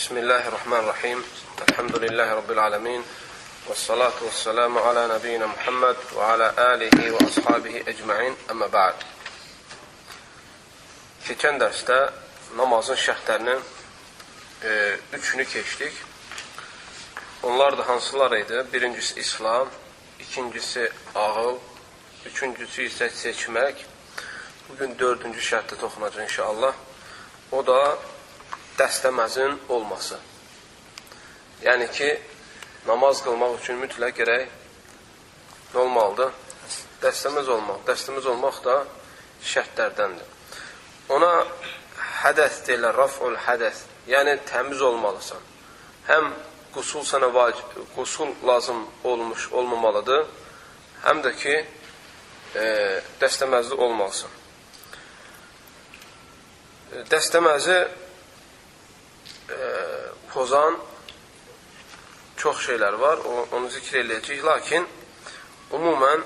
Bismillahirrahmanirrahim. Elhamdülillahi Rabbil alemin. Vessalatu vesselamu ala nebiyyina Muhammed ve ala alihi ve ashabihi ecma'in. Amma ba'd. Keçən dərsdə namazın şərtlərinin üçünü keçdik. Onlar da hansılar idi? Birincisi İslam, ikincisi ağıl, üçüncüsü isə seçmək. Bugün dördüncü şərtdə toxunacaq inşallah. O da dəstəməzin olması. Yəni ki, namaz qılmaq üçün mütləq gərək nə olmalıdır? Dəstəməz olmaq. Dəstəməz olmaq da şərtlərdəndir. Ona hədəs deyirlər, raf'ul hədəs. Yəni, təmiz olmalısan. Həm qusul sənə qusul lazım olmuş, olmamalıdır, həm də ki, dəstəməzli olmalısan. Dəstəməzi pozan çox şeylər var, onu zikr eləyəcək. Lakin, umumən,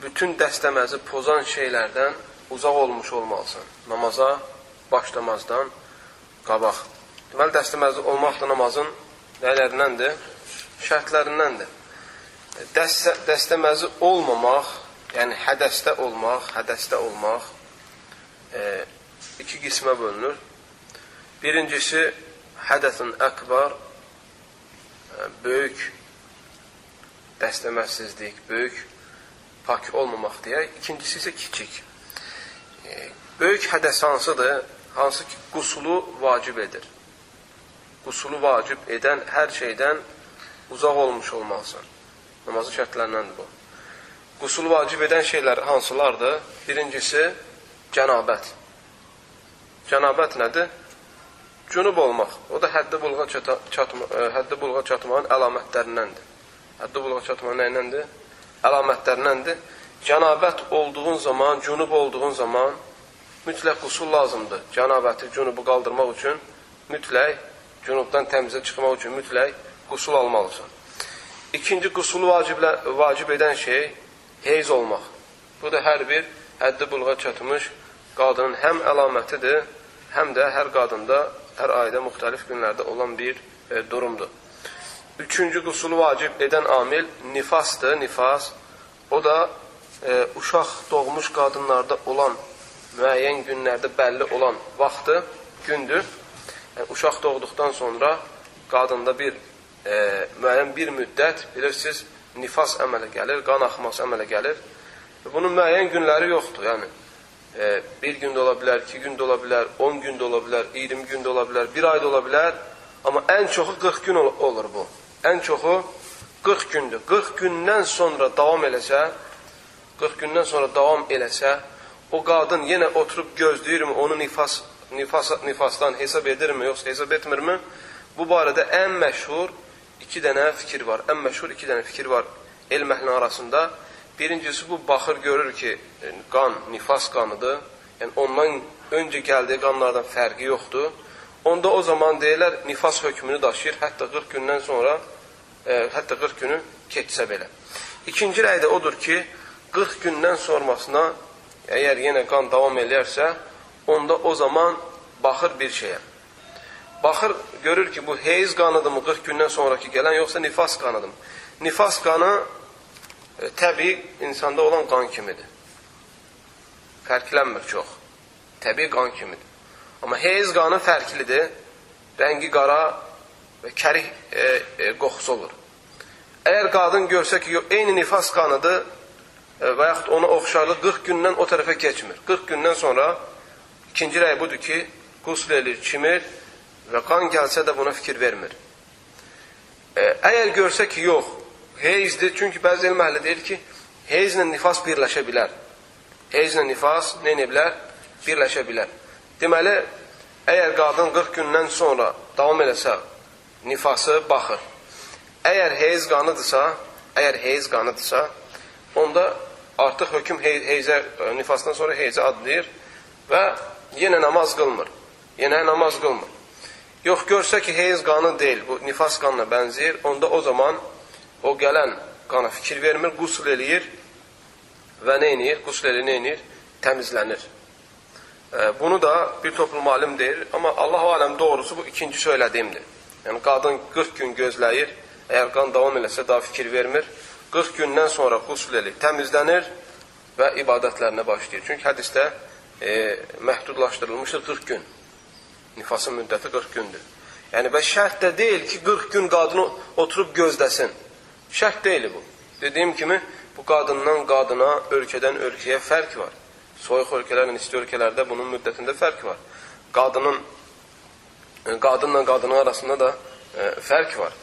bütün dəstəməzi pozan şeylərdən uzaq olmuş olmalısan. Namaza başlamazdan qabaq. Deməli, dəstəməzli olmaq da namazın nələrindəndir? Şərtlərindəndir. Dəstəməzi olmamaq, yəni hədəsdə olmaq, iki qismə bölünür. Birincisi, hədəsin əkbar, böyük dəstəməzsizlik, böyük pak olmamaq deyək. İkincisi isə kiçik. Böyük hədəs hansıdır? Hansı ki, qusulu vacib edir. Qusulu vacib edən hər şeydən uzaq olmuş olmalısan. Namazın şərtlərindəndir bu. Qusulu vacib edən şeylər hansılardır? Birincisi, cənabət. Cənabət nədir? Cünub olmaq. O da həddi buluğa çatmağın əlamətlərindəndir. Həddi buluğa çatmağın nəyindəndir? Əlamətlərindəndir. Cənabət olduğun zaman, cünub olduğun zaman mütləq qusul lazımdır. Cənabəti, cünubu qaldırmaq üçün mütləq, cünubdan təmizə çıxmaq üçün mütləq qusul almalısan. İkinci qusulu vacib edən şey heyz olmaq. Bu da hər bir həddi buluğa çatmış qadının həm əlamətidir, həm də hər qadında, hər ayda müxtəlif günlərdə olan bir durumdur. Üçüncü qusulu vacib edən amil nifasdır, nifas. O da uşaq doğmuş qadınlarda olan, müəyyən günlərdə bəlli olan vaxtı, gündür. Yəni, uşaq doğduqdan sonra qadında müəyyən bir müddət, bilirsiniz, nifas əmələ gəlir, qan axması əmələ gəlir. Bunun müəyyən günləri yoxdur, yəni. Bir gün də ola bilər, 2 gün də ola bilər, 10 gün də ola bilər, 20 gün də ola bilər, 1 ay da ola bilər. Amma ən çoxu 40 gün olur bu. Ən çoxu 40 gündür. 40 gündən sonra davam eləsə, o qadın yenə oturub gözləyirmi, onu nifasdan hesab edirmi, yoxsa hesab etmirmi? Bu barədə ən məşhur 2 dənə fikir var. Elm əhlinin arasında. Birincisi, bu baxır, görür ki, qan, nifas qanıdır. Yəni, ondan öncə gəldiyi qanlardan fərqi yoxdur. Onda o zaman deyirlər, nifas hökmünü daşıyır, hətta 40 gündən sonra, hətta 40 günü keçsə belə. İkinci rəy də odur ki, 40 gündən sonrasına, əgər yenə qan davam eləyərsə, onda o zaman baxır bir şeyə. Baxır, görür ki, bu heyz qanıdırmı 40 gündən sonraki gələn, yoxsa nifas qanıdırmı? Nifas qanı təbii insanda olan qan kimidir. Fərqlənmir çox. Təbii qan kimidir. Amma heyz qanı fərqlidir. Rəngi qara və kərih qoxusu olur. Əgər qadın görsə ki, eyni nifas qanıdır və yaxud ona oxşarlıq 40 gündən o tərəfə keçmir. 40 gündən sonra ikinci rəy budur ki, qusl edir, çimir və qan gəlsə də buna fikir vermir. Əgər görsə ki, yox, heyzdir, çünki bəzi elm əhli deyir ki, heyzlə nifas birləşə bilər. Heyzlə nifas nə edə bilər? Birləşə bilər. Deməli, əgər qadın 40 gündən sonra davam eləsə, nifası baxır. Əgər heyz qanıdırsa, onda artıq hökm nifasdan sonra heyzə adlayır və yenə namaz qılmır. Yox, görsə ki, heyz qanı deyil, bu nifas qanına bənzəyir, onda o zaman o gələn qana fikir vermir, qusl eləyir və nə eləyir? Qusl eləyir, nə eləyir? Təmizlənir. Bunu da bir toplum alim deyir. Amma Allah-u aləm doğrusu bu ikinci söylədiyimdir. Yəni, qadın 40 gün gözləyir. Əgər qan davam eləsə daha fikir vermir. 40 gündən sonra qusul eləyir, təmizlənir və ibadətlərinə başlayır. Çünki hədisdə məhdudlaşdırılmışdır 40 gün. Nifasın müddəti 40 gündür. Yəni, və şərt də deyil ki, 40 gün qadını oturub gözləsin. Şərt deyil bu. Dediyim kimi, bu qadından qadına, ölkədən ölkəyə fərq var. Soyuq ölkələrlə isti ölkələrdə bunun müddətində fərq var. Qadınla qadının arasında da fərq var.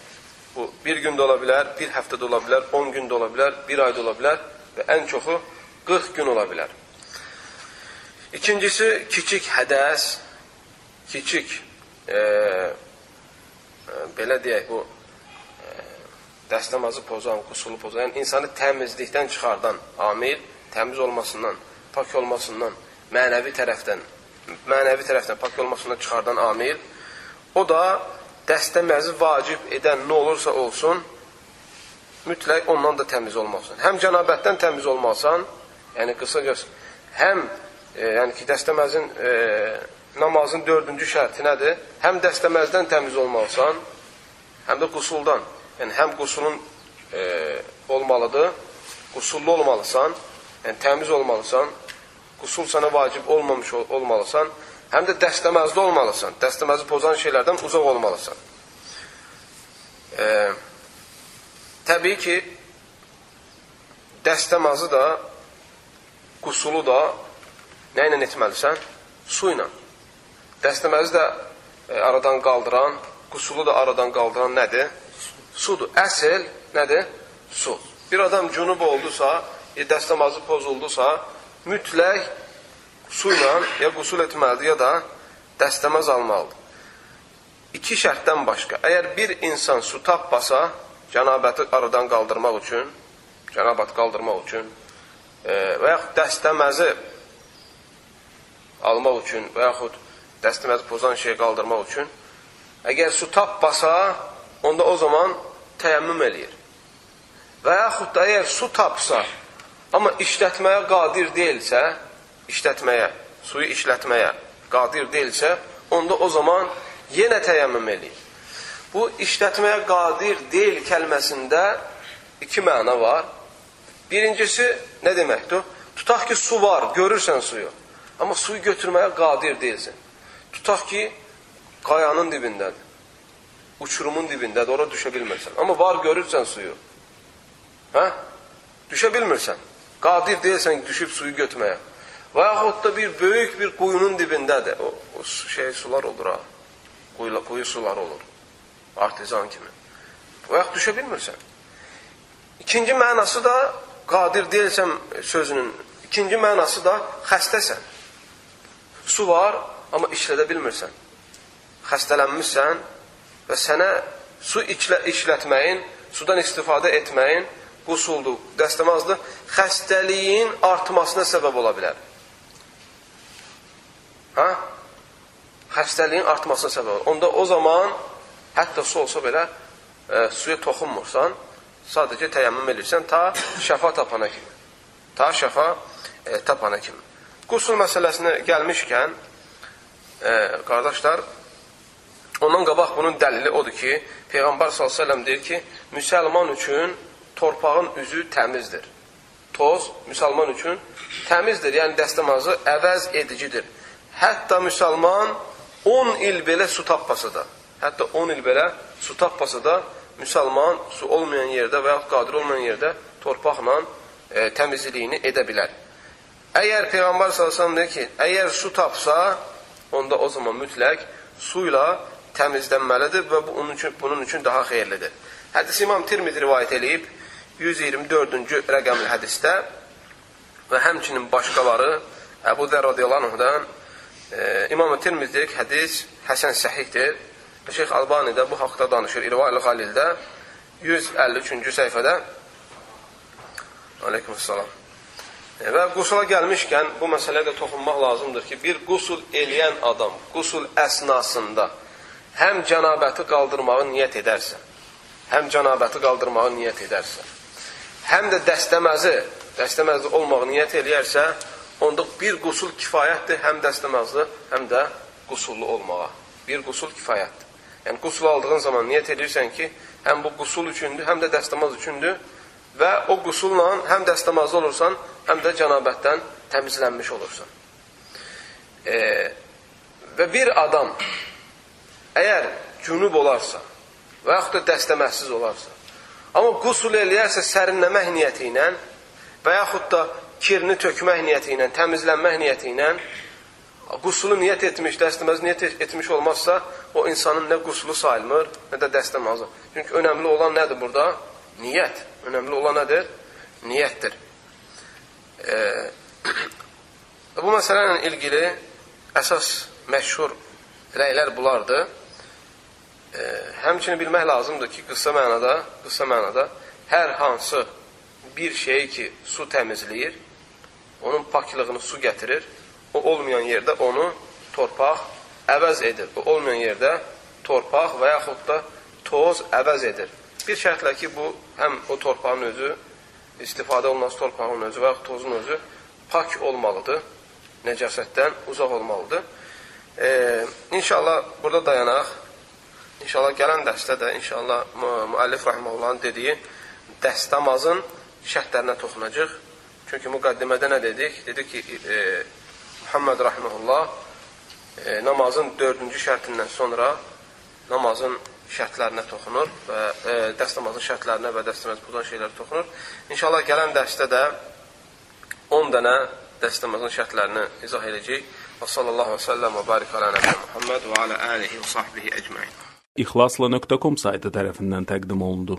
Bu, bir gündə ola bilər, bir həftədə ola bilər, 10 gündə ola bilər, bir ayda ola bilər və ən çoxu 40 gün ola bilər. İkincisi, kiçik hədəs, kiçik, belə deyək, bu, dəstəmazı pozan, qusulu pozan, yəni insanı təmizlikdən çıxardan amil, təmiz olmasından, pak olmasından, mənəvi tərəfdən pak olmasından çıxardan amil, o da dəstəməzi vacib edən nə olursa olsun, mütləq ondan da təmiz olmalısan. Həm cənabətdən təmiz olmalısan, yəni qısacası, həm yəni ki, dəstəməzin namazın 4-cü şərti nədir? Həm dəstəməzdən təmiz olmalısan, həm də qusuldan. Yəni, həm qusulun olmalıdır, qusullu olmalısan, yəni təmiz olmalısan, qusul sənə vacib olmamış olmalısan, həm də dəstəməzdə olmalısan, dəstəməzi pozan şeylərdən uzaq olmalısan. Təbii ki, dəstəmazı da, qusulu da nə ilə etməlisən? Su ilə. Dəstəməzi də aradan qaldıran, qusulu da aradan qaldıran nədir? Sudur. Əsl nədir? Su. Bir adam cünub oldusa, dəstəmazı pozuldusa, mütləq su ilə ya qusul etməlidir, ya da dəstəməz almalıdır. İki şərtdən başqa. Əgər bir insan su tapmasa, cənabəti aradan qaldırmaq üçün, və yaxud dəstəməzi almaq üçün, və yaxud dəstəməzi pozan şeyi qaldırmaq üçün, əgər su tapmasa, onda o zaman təyəmmüm eləyir. Və yaxud da əgər su tapsa, amma işlətməyə qadir deyilsə, suyu işlətməyə qadir deyilsə, onda o zaman yenə təyəmmüm eləyir. Bu, işlətməyə qadir deyil kəlməsində iki məna var. Birincisi, nə deməkdir? Tutaq ki, su var, görürsən suyu, amma suyu götürməyə qadir deyilsin. Tutaq ki, qayanın dibindədir, uçurumun dibindədir, ora düşə bilmirsən. Amma var, görürsən suyu. Düşə bilmirsən. Qadir deyilsən düşüb suyu götürməyə. Və yaxud da bir böyük bir quyunun dibindədir. O sular olur ha. Quyu suları olur. Artizan kimi. Və yaxud düşə bilmirsən. İkinci mənası da, qadir deyilsən sözünün, ikinci mənası da xəstəsən. Su var, amma işlədə bilmirsən. Xəstələnmişsən və sənə su işlətməyin, sudan istifadə etməyin, qusuldur, dəstəmazdır, xəstəliyin artmasına səbəb ola bilər. Xəstəliyin artmasına səbəb ola bilər. Onda o zaman, hətta su olsa belə, suya toxunmursan, sadəcə təyəmmüm edirsən, ta şəfa tapana kimi. Qusul məsələsinə gəlmişkən, qardaşlar, ondan qabaq bunun dəlili odur ki, Peyğəmbər s.ə.v deyir ki, müsəlman üçün torpağın üzü təmizdir. Toz müsəlman üçün təmizdir, yəni dəstəmazı əvəz edicidir. Hətta müsəlman 10 il belə su tapmasa da, müsəlman su olmayan yerdə və yaxud qadir olmayan yerdə torpaqla təmizliyini edə bilər. Əgər Peyğəmbər s.ə.v deyir ki, əgər su tapsa, onda o zaman mütləq su ilə təmizlənməlidir və bunun üçün daha xeyirlidir. Hədis İmam Tirmizi rivayət edib 124-cü rəqəmli hədisdə və həmçinin başqaları Əbu Zər radiyallahu anhudan İmam Tirmizi deyir ki, hədis həsən səhihdir. Şeyx Albani də bu haqda danışır İrva-ül Qalildə 153-cü səhifədə. Aleykümselam. Və qusula gəlmişkən bu məsələyə də toxunmaq lazımdır ki, bir qusul eləyən adam qusul əsnasında həm cənabəti qaldırmağı niyyət edərsə, həm də dəstəməzi olmağı niyyət eləyərsə, onda bir qusul kifayətdir, həm dəstəmazlı, həm də qusullu olmağa. Bir qusul kifayətdir. Yəni, qusul aldığın zaman niyyət edirsən ki, həm bu qusul üçündür, həm də dəstəmaz üçündür və o qusulla həm dəstəmazlı olursan, həm də cənabətdən təmizlənmiş olursan. Və bir adam əgər cünub olarsa və yaxud da dəstəməzsiz olarsa, amma qusul eləyərsə sərinləmək niyyəti ilə və yaxud da kirini tökmək niyyəti ilə, təmizlənmək niyyəti ilə, qusulu niyyət etmiş, dəstəməz niyyət etmiş olmazsa, o insanın nə qusulu sayılmır, nə də dəstəmazı. Çünki önəmli olan nədir burada? Niyyət. Önəmli olan nədir? Niyyətdir. Bu məsələ ilə ilgili əsas məşhur rəylər bunlardır. Həmçinin bilmək lazımdır ki, qısa mənada hər hansı bir şeyi ki, su təmizləyir, onun paklığını su gətirir, o olmayan yerdə onu torpaq əvəz edir. O olmayan yerdə torpaq və yaxud da toz əvəz edir. Bir şərtlə ki, bu həm o torpağın özü, istifadə olunması torpağın özü və yaxud tozun özü pak olmalıdır, nəcasətdən uzaq olmalıdır. İnşallah burada dayanaq. İnşallah gələn dərsdə də inşallah müəllif rahiməhullahın dediyi dəstəmazın şərtlərinə toxunacaq. Çünki müqəddimədə nə dedik? Dedik ki, Muhammed rahimehullah namazın 4-cü şərtindən sonra namazın şərtlərinə toxunur və dəstəmazın şərtlərinə və dəstəmaz pozan şeylərə toxunur. İnşallah gələn dərsdə də 10 dənə dəstəmazın şərtlərini izah edəcək. Və sallallahu və səlləm və barik alə nəbiyyə Muhammed və alə alihi və sahbihi əcməin. İxlasla.com saytı tərəfindən təqdim olundu.